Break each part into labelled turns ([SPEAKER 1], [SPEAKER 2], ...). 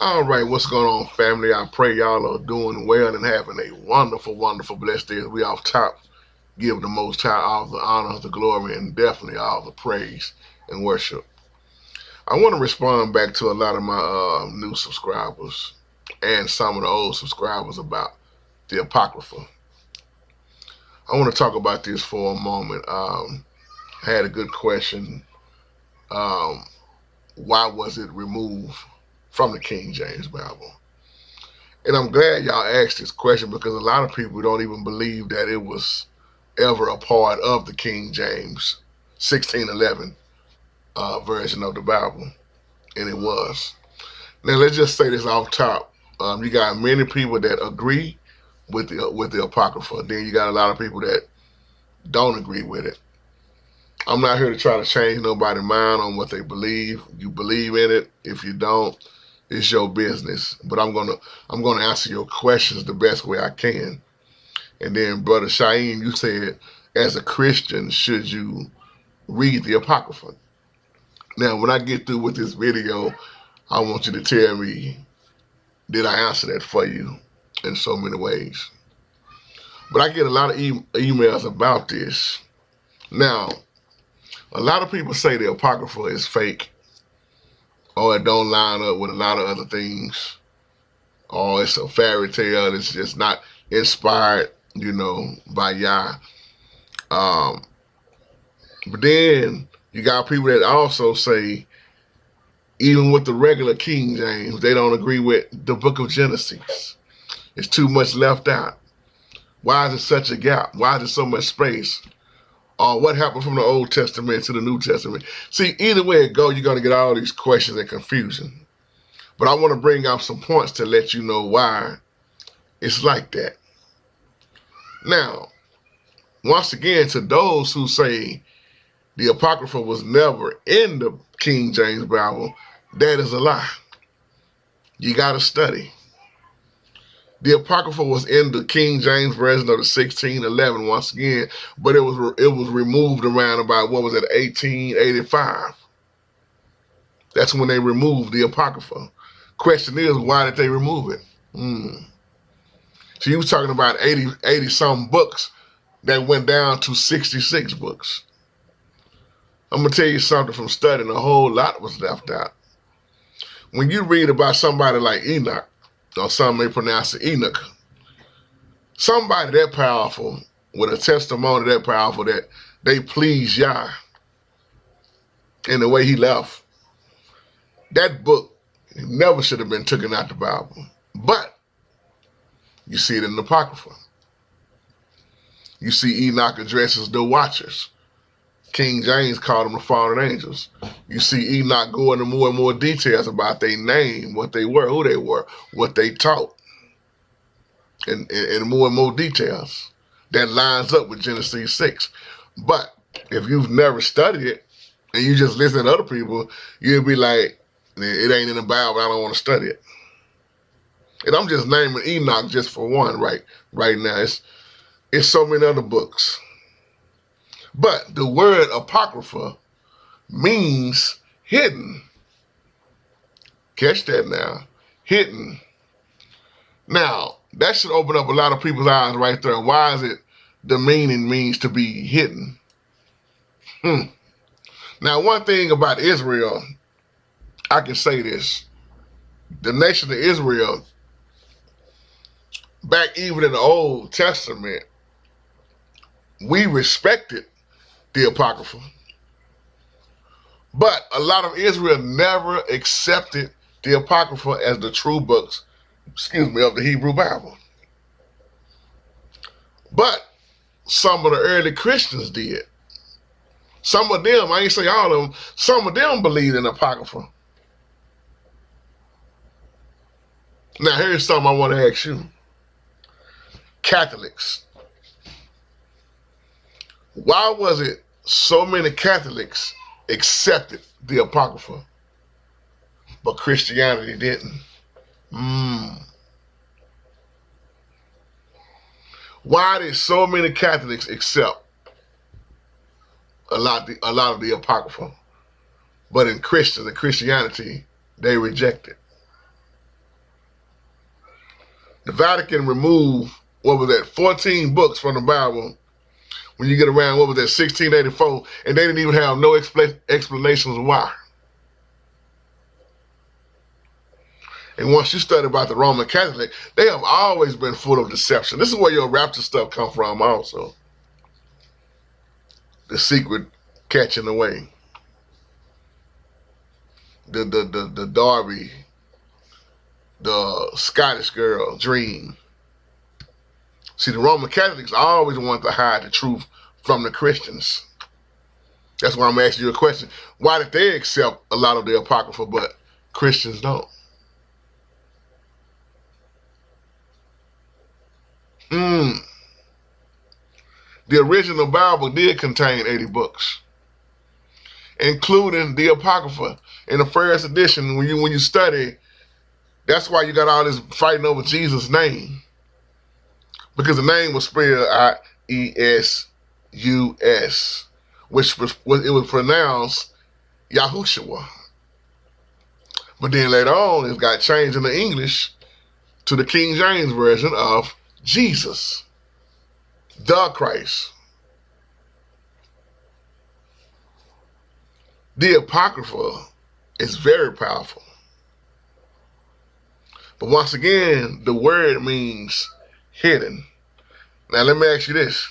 [SPEAKER 1] All right, what's going on, family? I pray y'all are doing well and having a wonderful, wonderful, blessed day. As we off top, give the Most High all the honor, the glory, and definitely all the praise and worship. I want to respond back to a lot of my new subscribers and some of the old subscribers about the Apocrypha. I want to talk about this for a moment. I had a good question. Um, why was it removed from the King James Bible? And I'm glad y'all asked this question because a lot of people don't even believe that it was ever a part of the King James 1611 version of the Bible, and it was. Now let's just say this off top. You got many people that agree with the Apocrypha. Then you got a lot of people that don't agree with it. I'm not here to try to change nobody's mind on what they believe. You believe in it. If you don't, it's your business. But I'm gonna answer your questions the best way I can. And then, Brother Shaim, you said, as a Christian, should you read the Apocrypha? Now, when I get through with this video, I want you to tell me, did I answer that for you in so many ways? But I get a lot of emails about this. Now, a lot of people say the Apocrypha is fake, or it don't line up with a lot of other things, or it's a fairy tale, it's just not inspired, by Yah. But then you got people that also say, even with the regular King James, they don't agree with the book of Genesis. It's too much left out. Why is it such a gap? Why is there so much space? Or what happened from the Old Testament to the New Testament? See, either way it goes, you're going to get all these questions and confusion. But I want to bring out some points to let you know why it's like that. Now, once again, to those who say the Apocrypha was never in the King James Bible, that is a lie. You got to study. The Apocrypha was in the King James version of the 1611 once again, but it was removed around about, 1885. That's when they removed the Apocrypha. Question is, why did they remove it? So you was talking about 80 some books that went down to 66 books. I'm going to tell you something from studying, a whole lot was left out. When you read about somebody like Enoch, or some may pronounce it Enoch, somebody that powerful, with a testimony that powerful, that they please Yah in the way he left, that book never should have been taken out the Bible. But you see it in the Apocrypha. You see Enoch addresses the Watchers. King James called them the fallen angels. You see Enoch go into more and more details about their name, what they were, who they were, what they taught, and more and more details. That lines up with Genesis 6. But if you've never studied it, and you just listen to other people, you'll be like, it ain't in the Bible, I don't want to study it. And I'm just naming Enoch just for one right now. It's so many other books. But the word Apocrypha means hidden. Catch that now. Hidden. Now, that should open up a lot of people's eyes right there. Why is it the meaning means to be hidden? Now, one thing about Israel, I can say this. The nation of Israel, back even in the Old Testament, we respected the Apocrypha. But a lot of Israel never accepted the Apocrypha as the true books, of the Hebrew Bible. But some of the early Christians did. Some of them, I ain't say all of them, some of them believed in Apocrypha. Now here's something I want to ask you. Catholics. Why was it so many Catholics accepted the Apocrypha, but Christianity didn't? Why did so many Catholics accept a lot of the Apocrypha, but in Christianity, they reject it? The Vatican removed, 14 books from the Bible when you get around, 1684, and they didn't even have no explanations why. And once you study about the Roman Catholic, they have always been full of deception. This is where your rapture stuff come from also. The secret catching away. The Darby, the Scottish girl, dream. See, the Roman Catholics always want to hide the truth from the Christians. That's why I'm asking you a question. Why did they accept a lot of the Apocrypha, but Christians don't? The original Bible did contain 80 books, including the Apocrypha. In the first edition, when you study, that's why you got all this fighting over Jesus' name. Because the name was spelled I-E-S-U-S, which was pronounced Yahushua. But then later on, it got changed into English to the King James Version of Jesus, the Christ. The Apocrypha is very powerful. But once again, the word means hidden. Now let me ask you this.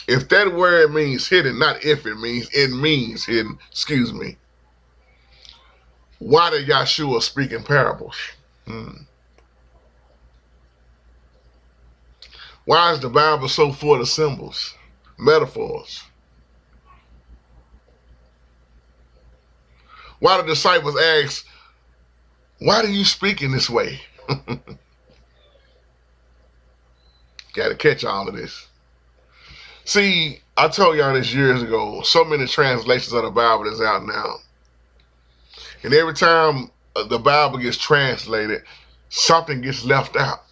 [SPEAKER 1] If that word means hidden, not if it means hidden, excuse me, why did Yahshua speak in parables? Why is the Bible so full of symbols, metaphors? Why the disciples ask, why do you speak in this way? Got to catch all of this. See, I told y'all this years ago, so many translations of the Bible is out now. And every time the Bible gets translated, something gets left out.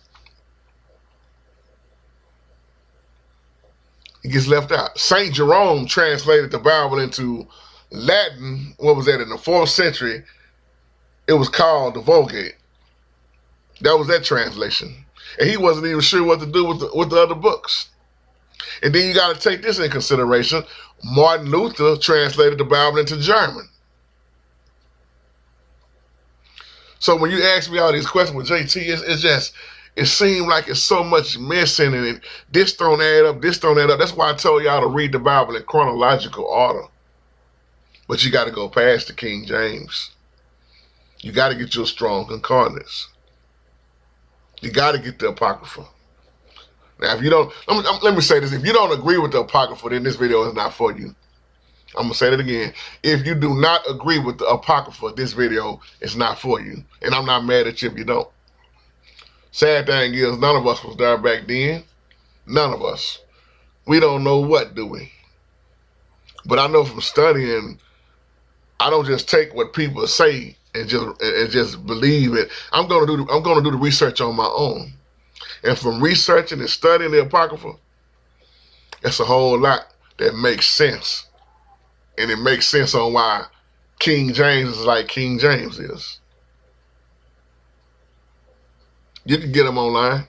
[SPEAKER 1] It gets left out. St. Jerome translated the Bible into Latin, in the 4th century. It was called the Vulgate. That was that translation. And he wasn't even sure what to do with the other books. And then you got to take this in consideration. Martin Luther translated the Bible into German. So when you ask me all these questions with JT, it seems like it's so much missing, and this don't add up, this don't add up. That's why I told y'all to read the Bible in chronological order. But you got to go past the King James. You got to get your strong concordance. You got to get the Apocrypha. Now, if you don't, let me say this. If you don't agree with the Apocrypha, then this video is not for you. I'm going to say that again. If you do not agree with the Apocrypha, this video is not for you. And I'm not mad at you if you don't. Sad thing is, none of us was there back then. None of us. We don't know what, do we? But I know from studying, I don't just take what people say and just believe it. I'm gonna do the research on my own. And from researching and studying the Apocrypha, it's a whole lot that makes sense. And it makes sense on why King James is like King James is. You can get them online.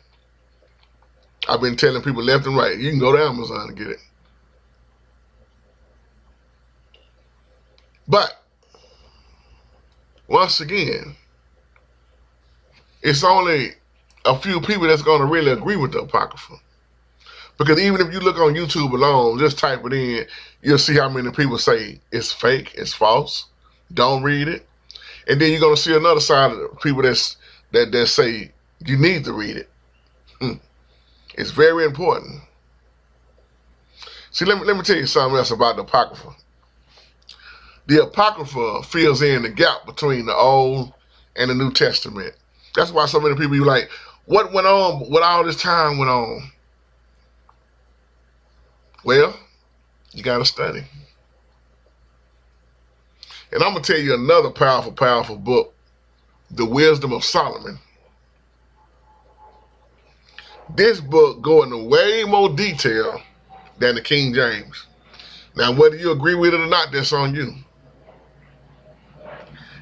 [SPEAKER 1] I've been telling people left and right. You can go to Amazon and get it. But once again, it's only a few people that's going to really agree with the Apocrypha. Because even if you look on YouTube alone, just type it in, you'll see how many people say it's fake, it's false, don't read it. And then you're going to see another side of the people that say you need to read it. It's very important. See, let me tell you something else about the Apocrypha. The Apocrypha fills in the gap between the Old and the New Testament. That's why so many people are like, what went on? What all this time went on? Well, you got to study. And I'm going to tell you another powerful, powerful book, The Wisdom of Solomon. This book goes into way more detail than the King James. Now, whether you agree with it or not, that's on you.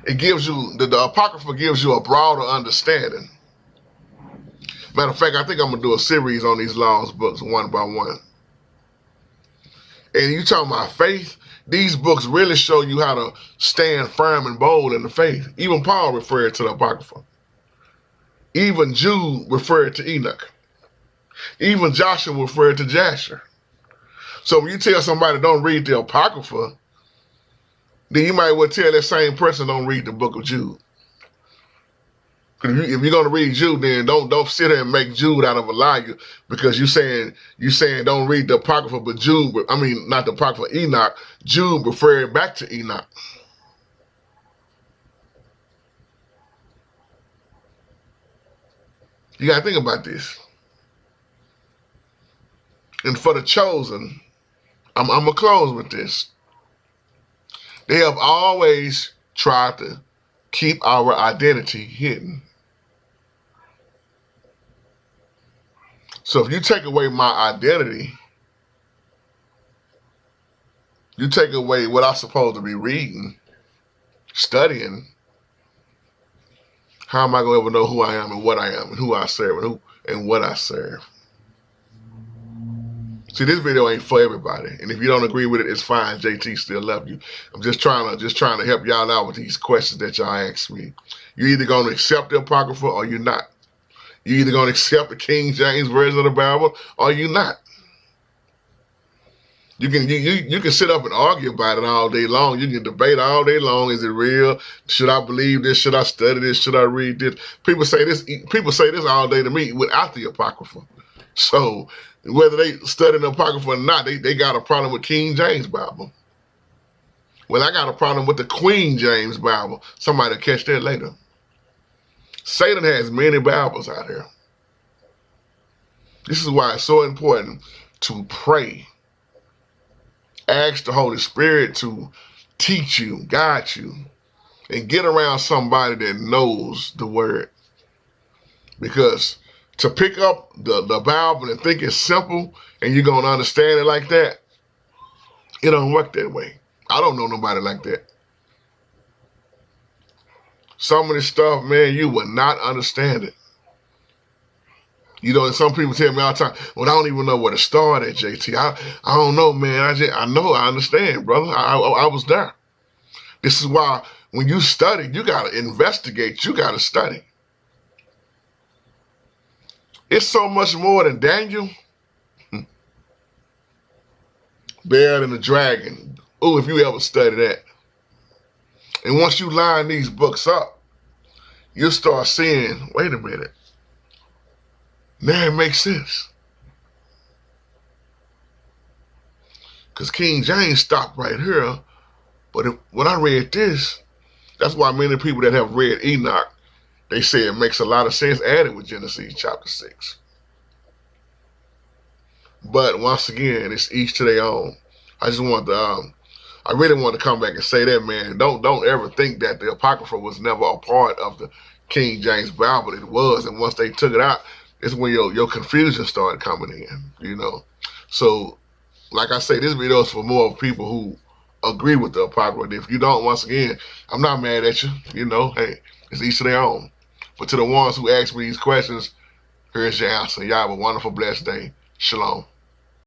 [SPEAKER 1] It gives you, the Apocrypha gives you a broader understanding. Matter of fact, I think I'm going to do a series on these laws books one by one. And you talking about faith, these books really show you how to stand firm and bold in the faith. Even Paul referred to the Apocrypha. Even Jude referred to Enoch. Even Joshua referred to Jasher. So when you tell somebody don't read the Apocrypha, then you might well tell that same person don't read the book of Jude. If you're gonna read Jude, then don't sit there and make Jude out of a liar because you saying don't read the Apocrypha, but Jude, I mean not the Apocrypha, Enoch. Jude referred back to Enoch. You gotta think about this. And for the chosen, I'm gonna close with this. They have always tried to keep our identity hidden. So if you take away my identity, you take away what I'm supposed to be reading, studying, how am I going to ever know who I am and what I am and who I serve and what I serve? See, this video ain't for everybody. And if you don't agree with it, it's fine. JT still love you. I'm just trying to help y'all out with these questions that y'all ask me. You're either going to accept the Apocrypha or you're not. You're either going to accept the King James Version of the Bible or you're not. You can sit up and argue about it all day long. You can debate all day long. Is it real? Should I believe this? Should I study this? Should I read this? People say this all day to me without the Apocrypha. So whether they study the Apocrypha or not, they got a problem with King James Bible. Well, I got a problem with the Queen James Bible. Somebody will catch that later. Satan has many Bibles out here. This is why it's so important to pray. Ask the Holy Spirit to teach you, guide you, and get around somebody that knows the word. Because to pick up the Bible and think it's simple and you're going to understand it like that, it don't work that way. I don't know nobody like that. Some of this stuff, man, you will not understand it. You know, and some people tell me all the time, well, I don't even know where to start at, JT. I don't know, man. I know, I understand, brother. I was there. This is why when you study, you got to investigate. You got to study. It's so much more than Daniel. Bear than the dragon. Oh, if you ever study that. And once you line these books up, you'll start seeing, wait a minute. Now it makes sense. Because King James stopped right here. But when I read this, that's why many people that have read Enoch, they say it makes a lot of sense added with Genesis chapter 6. But once again, it's each to their own. I really want to come back and say that, man. Don't ever think that the Apocrypha was never a part of the King James Bible. It was, and once they took it out, it's when your confusion started coming in, you know. So, like I say, this video is for more people who agree with the Apocrypha. If you don't, once again, I'm not mad at you. You know, hey, it's each to their own. But to the ones who ask me these questions, here's your answer. Y'all have a wonderful, blessed day. Shalom.